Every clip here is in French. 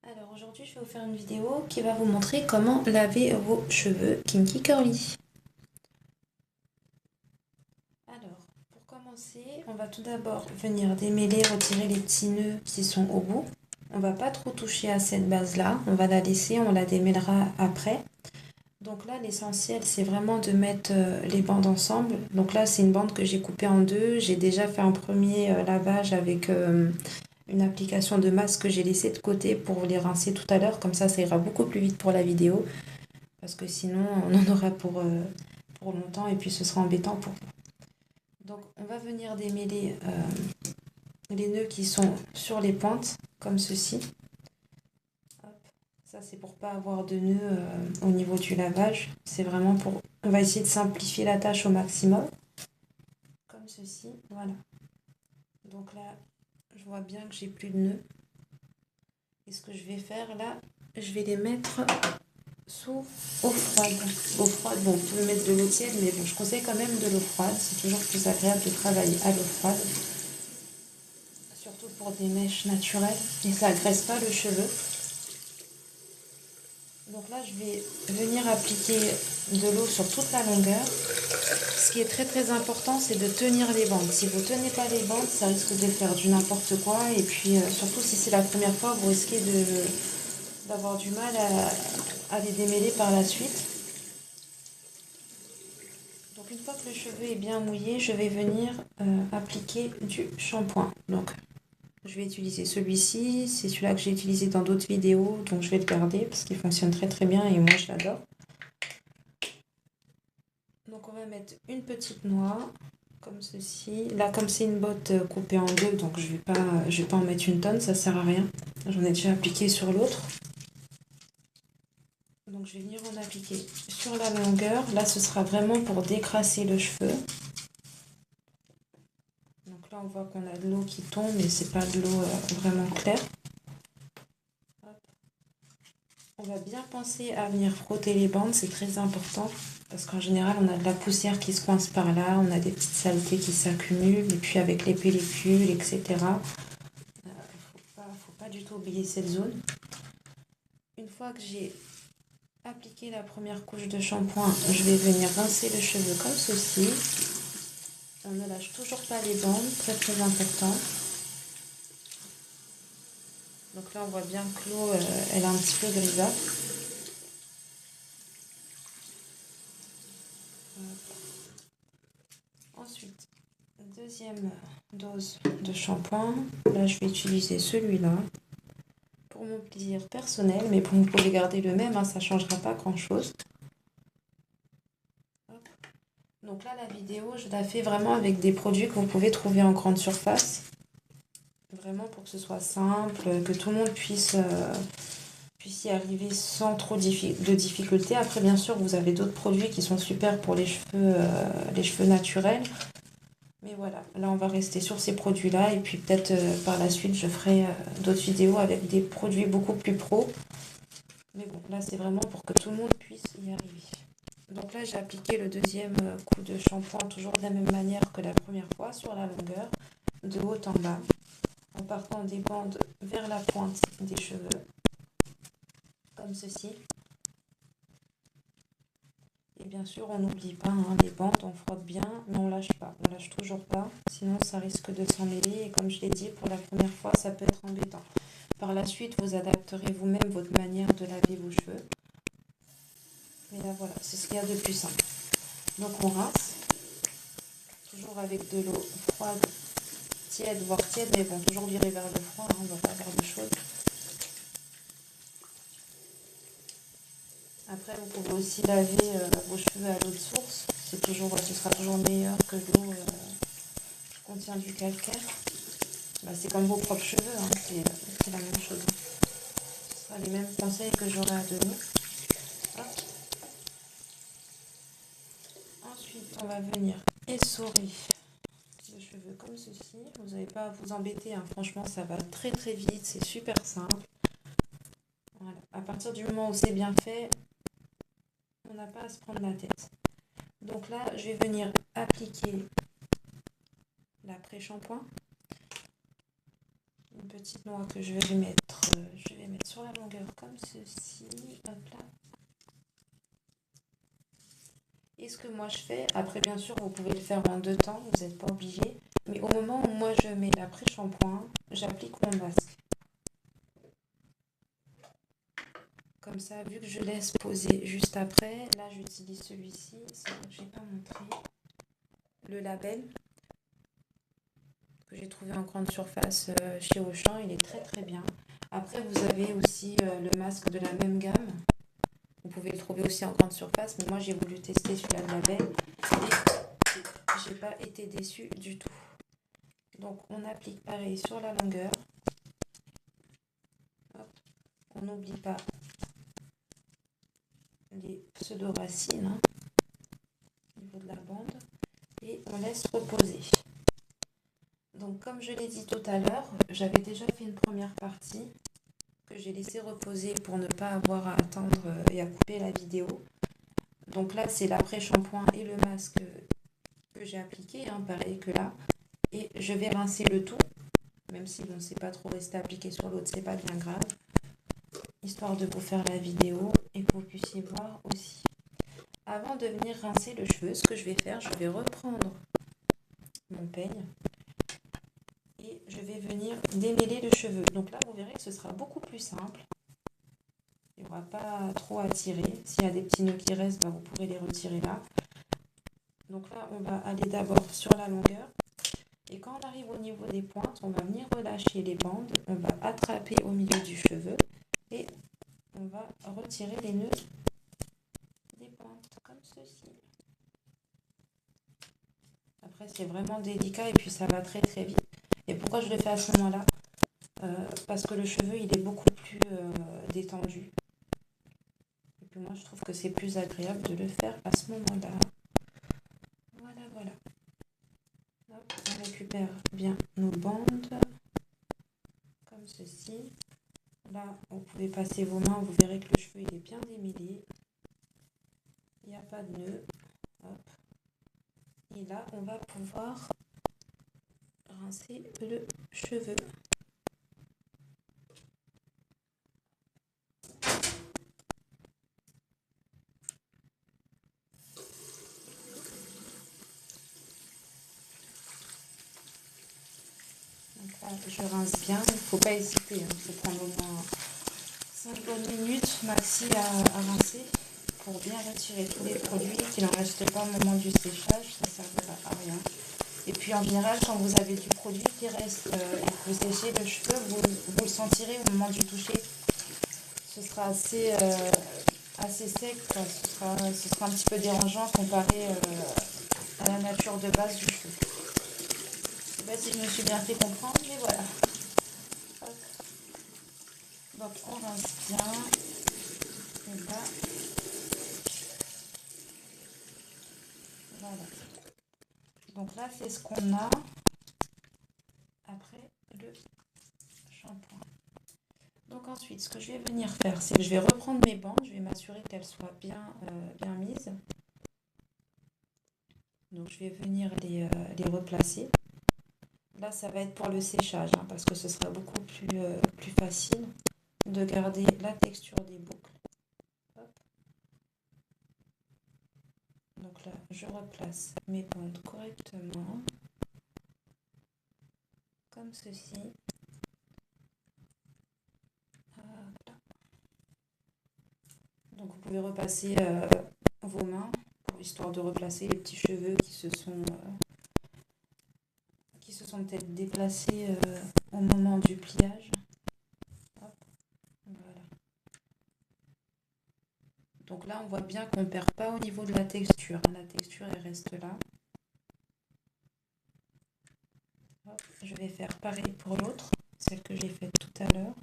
Alors aujourd'hui, je vais vous faire une vidéo qui va vous montrer comment laver vos cheveux kinky curly. Alors, pour commencer, on va tout d'abord venir démêler, retirer les petits nœuds qui sont au bout. On va pas trop toucher à cette base-là, on va la laisser, on la démêlera après. Donc là, l'essentiel, c'est vraiment de mettre les bandes ensemble. Donc là, c'est une bande que j'ai coupée en deux. J'ai déjà fait un premier lavage avec une application de masque que j'ai laissé de côté pour vous les rincer tout à l'heure. Comme ça ira beaucoup plus vite pour la vidéo. Parce que sinon, on en aura pour longtemps et puis ce sera embêtant pour vous. Donc, on va venir démêler les nœuds qui sont sur les pointes, comme ceci. Hop. Ça, c'est pour pas avoir de nœuds au niveau du lavage. C'est vraiment pour... On va essayer de simplifier la tâche au maximum. Comme ceci, voilà. Donc là, je vois bien que j'ai plus de nœuds. Et ce que je vais faire là, je vais les mettre sous eau froide. Eau froide, bon, vous pouvez mettre de l'eau tiède, mais bon, je conseille quand même de l'eau froide. C'est toujours plus agréable de travailler à l'eau froide. Surtout pour des mèches naturelles. Et ça agresse pas le cheveu. Donc là, je vais venir appliquer de l'eau sur toute la longueur. Ce qui est très très important, c'est de tenir les bandes. Si vous ne tenez pas les bandes, ça risque de faire du n'importe quoi. Et puis, surtout si c'est la première fois, vous risquez d'avoir du mal à les démêler par la suite. Donc une fois que le cheveu est bien mouillé, je vais venir appliquer du shampoing. Donc je vais utiliser celui-ci, c'est celui-là que j'ai utilisé dans d'autres vidéos, donc je vais le garder parce qu'il fonctionne très très bien et moi je l'adore. Donc on va mettre une petite noix, comme ceci. Là comme c'est une botte coupée en deux, donc je vais pas en mettre une tonne, ça sert à rien. J'en ai déjà appliqué sur l'autre. Donc je vais venir en appliquer sur la longueur. Là ce sera vraiment pour décrasser le cheveu. Donc là on voit qu'on a de l'eau qui tombe, mais c'est pas de l'eau vraiment claire. Hop. On va bien penser à venir frotter les bandes, c'est très important. Parce qu'en général on a de la poussière qui se coince par là, on a des petites saletés qui s'accumulent. Et puis avec les pellicules, etc. Faut pas du tout oublier cette zone. Une fois que j'ai appliqué la première couche de shampoing, je vais venir rincer le cheveu comme ceci. On ne lâche toujours pas les bandes, très très important. Donc là on voit bien que l'eau elle est un petit peu grisâtre. Ensuite, deuxième dose de shampoing. Là je vais utiliser celui-là pour mon plaisir personnel, mais vous pouvez garder le même, hein, ça ne changera pas grand chose. Donc là la vidéo je la fais vraiment avec des produits que vous pouvez trouver en grande surface. Vraiment pour que ce soit simple, que tout le monde puisse y arriver sans trop de difficultés. Après, bien sûr, vous avez d'autres produits qui sont super pour les cheveux naturels. Mais voilà, là, on va rester sur ces produits-là. Et puis peut-être par la suite, je ferai d'autres vidéos avec des produits beaucoup plus pro. Mais bon, là, c'est vraiment pour que tout le monde puisse y arriver. Donc là, j'ai appliqué le deuxième coup de shampoing, toujours de la même manière que la première fois, sur la longueur, de haut en bas, en partant des bandes vers la pointe des cheveux, comme ceci. Et bien sûr, on n'oublie pas hein, les bandes, on frotte bien, mais on lâche pas. On lâche toujours pas, sinon ça risque de s'en mêler. Et comme je l'ai dit, pour la première fois, ça peut être embêtant. Par la suite, vous adapterez vous-même votre manière de laver vos cheveux. Mais là, voilà, c'est ce qu'il y a de plus simple. Donc on rince, toujours avec de l'eau froide, tiède, voire tiède, mais bon, toujours virer vers le froid, hein, on ne va pas avoir de chaude. Après, vous pouvez aussi laver vos cheveux à l'eau de source. Ce sera toujours meilleur que l'eau qui contient du calcaire. Bah, c'est comme vos propres cheveux, hein, c'est la même chose. Ce sera les mêmes conseils que j'aurai à donner. Hop. Ensuite, on va venir essorer les cheveux comme ceci. Vous n'avez pas à vous embêter, hein. Franchement, ça va très très vite, c'est super simple. Voilà. À partir du moment où c'est bien fait, on n'a pas à se prendre la tête. Donc là, je vais venir appliquer l'après-shampoing. Une petite noix que je vais mettre je vais mettre sur la longueur comme ceci. Hop là. Et ce que moi je fais, après bien sûr vous pouvez le faire en deux temps, vous n'êtes pas obligé. Mais au moment où moi je mets l'après-shampoing, j'applique mon masque. Comme ça, vu que je laisse poser juste après, là j'utilise celui-ci, c'est vrai que je n'ai pas montré. Le label que j'ai trouvé en grande surface chez Auchan, il est très très bien. Après vous avez aussi le masque de la même gamme. Vous pouvez le trouver aussi en grande surface, mais moi j'ai voulu tester celui-là de label et j'ai pas été déçue du tout. Donc on applique pareil sur la longueur. Hop. On n'oublie pas les pseudo-racines hein, au niveau de la bande et on laisse reposer. Donc comme je l'ai dit tout à l'heure, j'avais déjà fait une première partie que j'ai laissé reposer pour ne pas avoir à attendre et à couper la vidéo. Donc là c'est l'après-shampoing et le masque que j'ai appliqué, hein, pareil que là. Et je vais rincer le tout, même si bon c'est pas trop resté appliqué sur l'autre, c'est pas bien grave. Histoire de vous faire la vidéo et que vous puissiez voir aussi. Avant de venir rincer le cheveu, ce que je vais faire, je vais reprendre mon peigne et je vais venir démêler le cheveu. Donc là, vous verrez que ce sera beaucoup plus simple. Il n'y aura pas trop à tirer. S'il y a des petits nœuds qui restent, vous pourrez les retirer là. Donc là, on va aller d'abord sur la longueur. Et quand on arrive au niveau des pointes, on va venir relâcher les bandes. On va attraper au milieu du cheveu et on va retirer les nœuds des pointes comme ceci. Après, c'est vraiment délicat et puis ça va très très vite. Et pourquoi je le fais à ce moment-là? Parce que le cheveu, il est beaucoup plus détendu. Et puis moi, je trouve que c'est plus agréable de le faire à ce moment-là. Voilà, voilà. Hop, on récupère bien nos bandes, comme ceci. Là, vous pouvez passer vos mains, vous verrez que le cheveu, il est bien démêlé. Il n'y a pas de nœud. Hop. Et là, on va pouvoir rincer le cheveu. Donc là, je rince bien. Il ne faut pas hésiter. Il faut prendre au moins 5 bonnes minutes maxi à rincer pour bien retirer tous les produits, qu'il n'en reste pas au moment du séchage. Ça ne servira à rien. Et puis en général, quand vous avez du produit qui reste et que vous séchez le cheveu, vous le sentirez au moment du toucher. Ce sera assez sec, quoi. Ce sera un petit peu dérangeant comparé à la nature de base du cheveu. Je ne sais pas si je me suis bien fait comprendre, mais voilà. Hop. Donc on rince bien. Et là, voilà. Donc là, c'est ce qu'on a après le shampoing. Donc ensuite, ce que je vais venir faire, c'est que je vais reprendre mes bandes, je vais m'assurer qu'elles soient bien mises. Donc je vais venir les replacer. Là, ça va être pour le séchage, hein, parce que ce sera beaucoup plus facile de garder la texture des boucles. Hop. Donc là, je replace mes bandes correctement, comme ceci. Voilà. Donc vous pouvez repasser vos mains, histoire de replacer les petits cheveux qui se sont peut-être déplacés au moment du pliage. Hop. Voilà. Donc là, on voit bien qu'on ne perd pas au niveau de la texture. La texture, elle reste là. Hop. Je vais faire pareil pour l'autre, celle que j'ai faite tout à l'heure.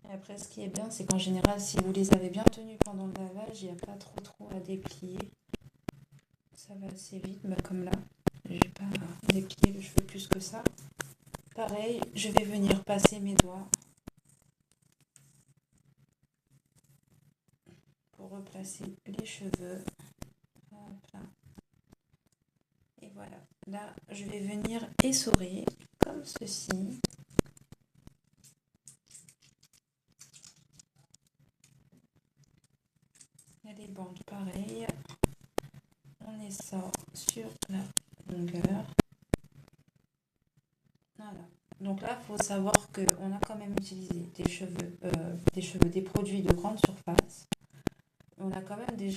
Et après, ce qui est bien, c'est qu'en général, si vous les avez bien tenus pendant le lavage, il n'y a pas trop à déplier. Ça va assez vite, comme là. Je n'ai pas déplié le cheveu plus que ça. Pareil, je vais venir passer mes doigts pour replacer les cheveux. Hop là. Voilà, là je vais venir essorer comme ceci. Il y a les bandes pareilles. On essore sur la longueur. Voilà. Donc là, il faut savoir qu'on a quand même utilisé des produits de grande surface. On a quand même déjà